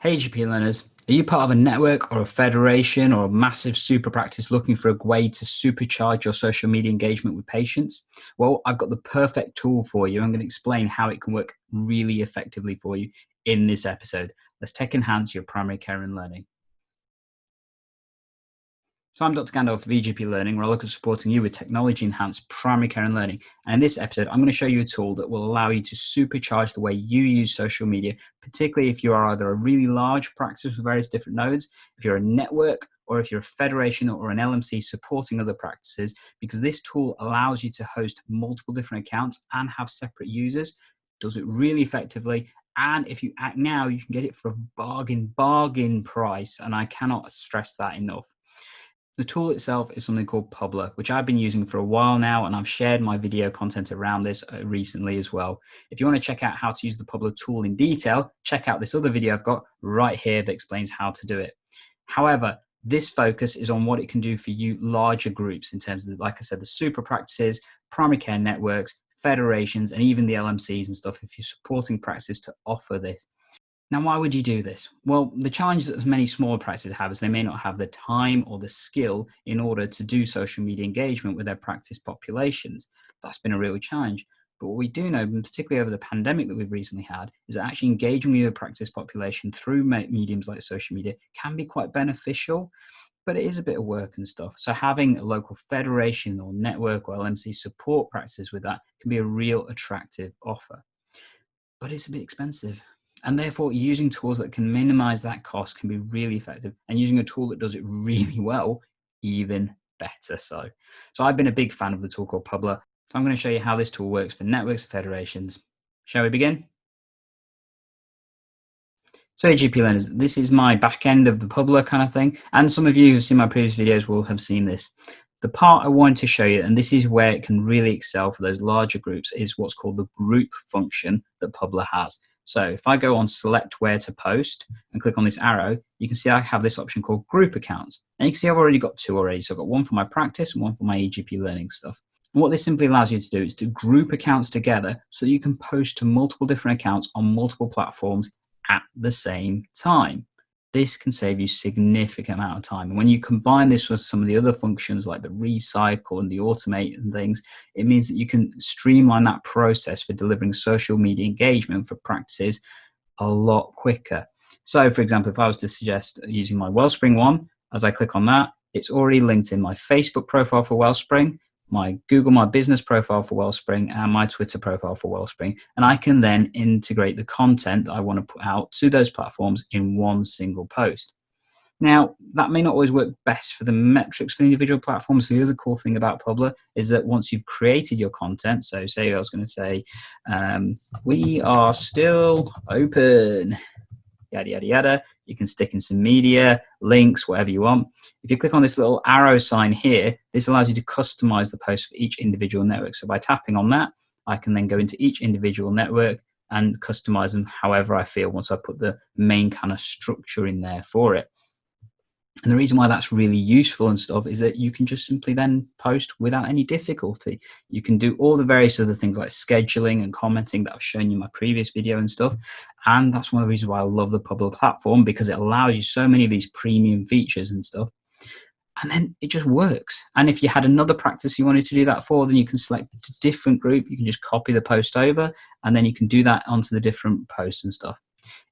Hey GP learners, are you part of a network or a federation or a massive super practice looking for a way to supercharge your social media engagement with patients? Well, I've got the perfect tool for you. I'm going to explain how it can work really effectively for you in this episode. Let's take enhance your primary care and learning. So I'm Dr. Gandalf of EGP Learning, where I look at supporting you with technology-enhanced primary care and learning. And in this episode, I'm going to show you a tool that will allow you to supercharge the way you use social media, particularly if you are either a really large practice with various different nodes, if you're a network, or if you're a federation or an LMC supporting other practices, because this tool allows you to host multiple different accounts and have separate users, does it really effectively. And if you act now, you can get it for a bargain price. And I cannot stress that enough. The tool itself is something called Publer, which I've been using for a while now, and I've shared my video content around this recently as well. If you want to check out how to use the Publer tool in detail, check out this other video I've got right here that explains how to do it. However, this focus is on what it can do for you larger groups in terms of, like I said, the super practices, primary care networks, federations, and even the LMCs and stuff if you're supporting practices to offer this. Now, why would you do this? Well, the challenge that many smaller practices have is they may not have the time or the skill in order to do social media engagement with their practice populations. That's been a real challenge. But what we do know, and particularly over the pandemic that we've recently had, is that actually engaging with your practice population through mediums like social media can be quite beneficial, but it is a bit of work and stuff. So having a local federation or network or LMC support practices with that can be a real attractive offer. But it's a bit expensive. And therefore, using tools that can minimize that cost can be really effective, and using a tool that does it really well, even better so. So I've been a big fan of the tool called Publer. So I'm going to show you how this tool works for networks and federations. Shall we begin? So GP learners, this is my back end of the Publer kind of thing. And some of you who've seen my previous videos will have seen this. The part I wanted to show you, and this is where it can really excel for those larger groups, is what's called the group function that Publer has. So if I go on select where to post and click on this arrow, you can see I have this option called group accounts. And you can see I've already got two already. So I've got one for my practice and one for my EGP learning stuff. And what this simply allows you to do is to group accounts together so that you can post to multiple different accounts on multiple platforms at the same time. This can save you significant amount of time. And when you combine this with some of the other functions like the recycle and the automate and things, it means that you can streamline that process for delivering social media engagement for practices a lot quicker. So for example, if I was to suggest using my Wellspring one, as I click on that, it's already linked in my Facebook profile for Wellspring, my Google My Business profile for Wellspring, and my Twitter profile for Wellspring. And I can then integrate the content that I want to put out to those platforms in one single post. Now, that may not always work best for the metrics for individual platforms. The other cool thing about Publer is that once you've created your content, so say I was going to say, we are still open, yada, yada, yada. You can stick in some media, links, whatever you want. If you click on this little arrow sign here, this allows you to customize the post for each individual network. So by tapping on that, I can then go into each individual network and customize them however I feel once I put the main kind of structure in there for it. And the reason why that's really useful and stuff is that you can just simply then post without any difficulty. You can do all the various other things like scheduling and commenting that I've shown you in my previous video and stuff. And that's one of the reasons why I love the Publer platform, because it allows you so many of these premium features and stuff. And then it just works. And if you had another practice you wanted to do that for, then you can select a different group. You can just copy the post over, and then you can do that onto the different posts and stuff.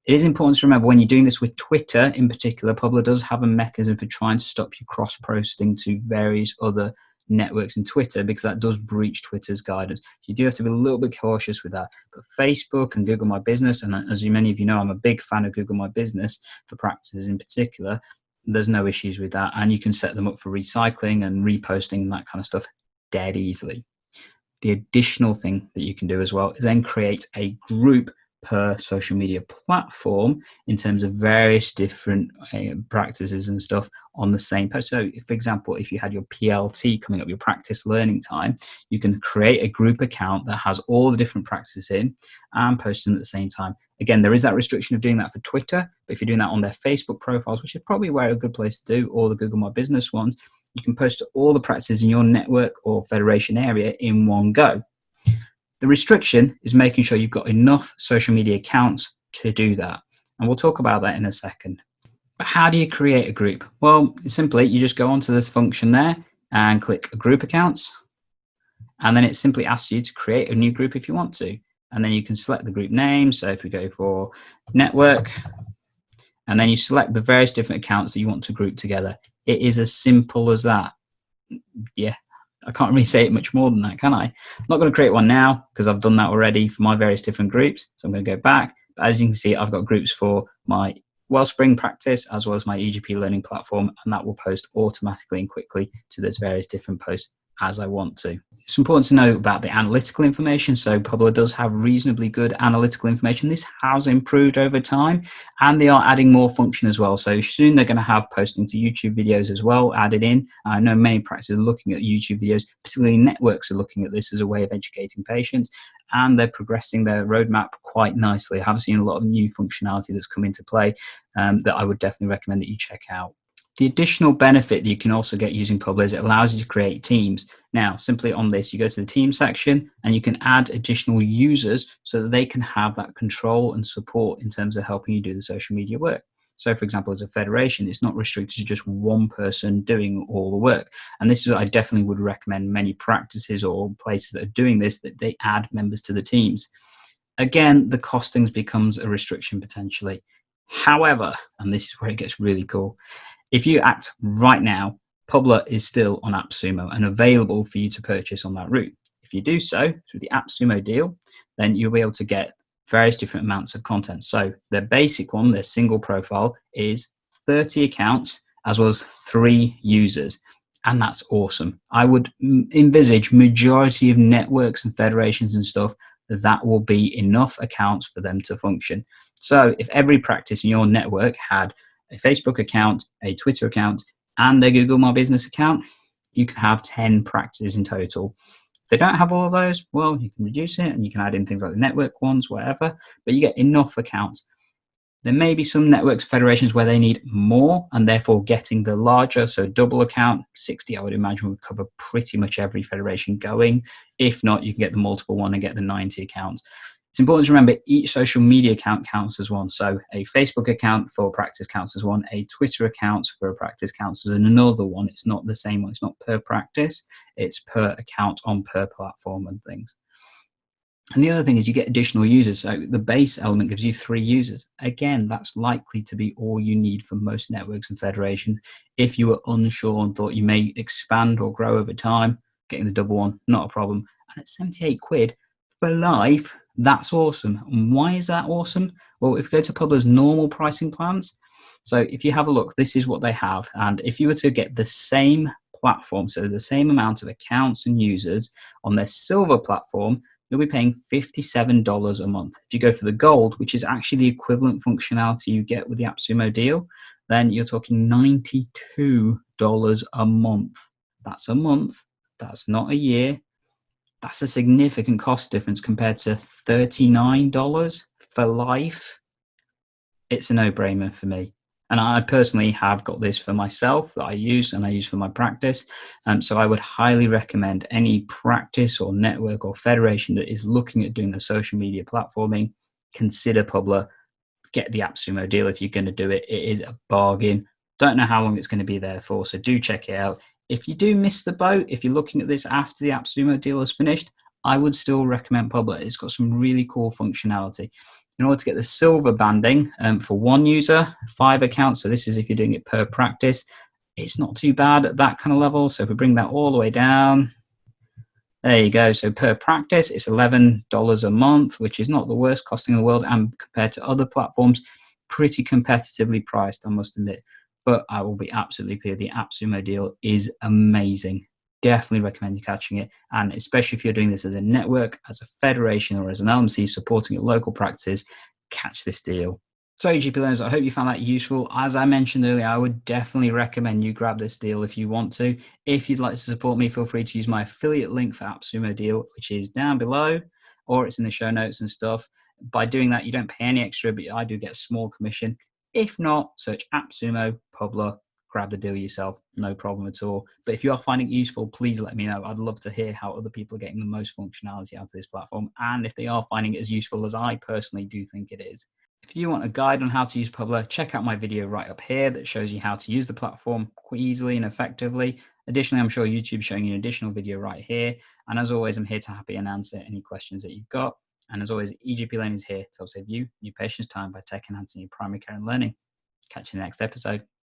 It is important to remember when you're doing this with Twitter in particular, Publer does have a mechanism for trying to stop you cross-posting to various other networks in Twitter, because that does breach Twitter's guidance. You do have to be a little bit cautious with that. But Facebook and Google My Business, and as many of you know, I'm a big fan of Google My Business for practices in particular, there's no issues with that. And you can set them up for recycling and reposting and that kind of stuff dead easily. The additional thing that you can do as well is then create a group per social media platform in terms of various different practices and stuff on the same post. So for example, if you had your PLT coming up, your practice learning time, you can create a group account that has all the different practices in and post them at the same time. Again, there is that restriction of doing that for Twitter, but if you're doing that on their Facebook profiles, which is probably where a good place to do, or the Google My Business ones, you can post to all the practices in your network or federation area in one go. The restriction is making sure you've got enough social media accounts to do that. And we'll talk about that in a second. But how do you create a group? Well, simply, you just go onto this function there and click Group Accounts. And then it simply asks you to create a new group if you want to. And then you can select the group name. So if we go for network, and then you select the various different accounts that you want to group together. It is as simple as that. Yeah, I can't really say it much more than that, can I? I'm not going to create one now because I've done that already for my various different groups. So I'm going to go back. But as you can see, I've got groups for my Wellspring practice as well as my EGP learning platform, and that will post automatically and quickly to those various different posts as I want to. It's important to know about the analytical information. So Publer does have reasonably good analytical information. This has improved over time, and they are adding more function as well. So soon they're going to have posting to YouTube videos as well added in. I know many practices are looking at YouTube videos, particularly networks are looking at this as a way of educating patients, and they're progressing their roadmap quite nicely. I have seen a lot of new functionality that's come into play that I would definitely recommend that you check out. The additional benefit that you can also get using Publer is it allows you to create teams. Now, simply on this, you go to the team section and you can add additional users so that they can have that control and support in terms of helping you do the social media work. So, for example, as a federation, it's not restricted to just one person doing all the work. And this is what I definitely would recommend many practices or places that are doing this, that they add members to the teams. Again, the costings becomes a restriction potentially. However, and this is where it gets really cool, if you act right now, Publer is still on Appsumo and available for you to purchase on that route. If you do so through the Appsumo deal, then you'll be able to get various different amounts of content. So their basic one, their single profile, is 30 accounts as well as 3 users. And that's awesome. I would envisage majority of networks and federations and stuff that will be enough accounts for them to function. So if every practice in your network had a Facebook account, a Twitter account, and a Google My Business account, you can have 10 practices in total. If they don't have all of those, well, you can reduce it and you can add in things like the network ones, whatever, but you get enough accounts. There may be some networks, federations where they need more and therefore getting the larger, so double account, 60 I would imagine would cover pretty much every federation going. If not, you can get the multiple one and get the 90 accounts. It's important to remember each social media account counts as one. So a Facebook account for a practice counts as one, a Twitter account for a practice counts as another one. It's not the same one. It's not per practice. It's per account on per platform and things. And the other thing is you get additional users. So the base element gives you 3 users. Again, that's likely to be all you need for most networks and federations. If you were unsure and thought you may expand or grow over time, getting the double one, not a problem. And at 78 quid for life, that's awesome. And why is that awesome? Well, if you go to Publer's normal pricing plans, so if you have a look, this is what they have. And if you were to get the same platform, so the same amount of accounts and users on their silver platform, you'll be paying $57 a month. If you go for the gold, which is actually the equivalent functionality you get with the Appsumo deal, then you're talking $92 a month. That's a month. That's not a year. That's a significant cost difference compared to $39 for life. It's a no-brainer for me. And I personally have got this for myself that I use and I use for my practice. So I would highly recommend any practice or network or federation that is looking at doing the social media platforming, consider Publer, get the Appsumo deal if you're going to do it. It is a bargain. Don't know how long it's going to be there for, so do check it out. If you do miss the boat, if you're looking at this after the Appsumo deal is finished, I would still recommend Publer. It's got some really cool functionality. In order to get the silver banding for 1 user, 5 accounts, so this is if you're doing it per practice, it's not too bad at that kind of level. So if we bring that all the way down, there you go. So per practice, it's $11 a month, which is not the worst costing in the world. And compared to other platforms, pretty competitively priced, I must admit. But I will be absolutely clear, the Appsumo deal is amazing. Definitely recommend you catching it. And especially if you're doing this as a network, as a federation, or as an LMC supporting your local practices, catch this deal. So GP learners, I hope you found that useful. As I mentioned earlier, I would definitely recommend you grab this deal if you want to. If you'd like to support me, feel free to use my affiliate link for Appsumo deal, which is down below, or it's in the show notes and stuff. By doing that, you don't pay any extra, but I do get a small commission. If not, search Appsumo Publer, grab the deal yourself, no problem at all. But if you are finding it useful, please let me know. I'd love to hear how other people are getting the most functionality out of this platform, and if they are finding it as useful as I personally do think it is. If you want a guide on how to use Publer, check out my video right up here that shows you how to use the platform quite easily and effectively. Additionally, I'm sure YouTube's showing you an additional video right here. And as always, I'm here to happy and answer any questions that you've got. And as always, EGP Learning is here to help save you your patient's time by tech enhancing your primary care and learning. Catch you in the next episode.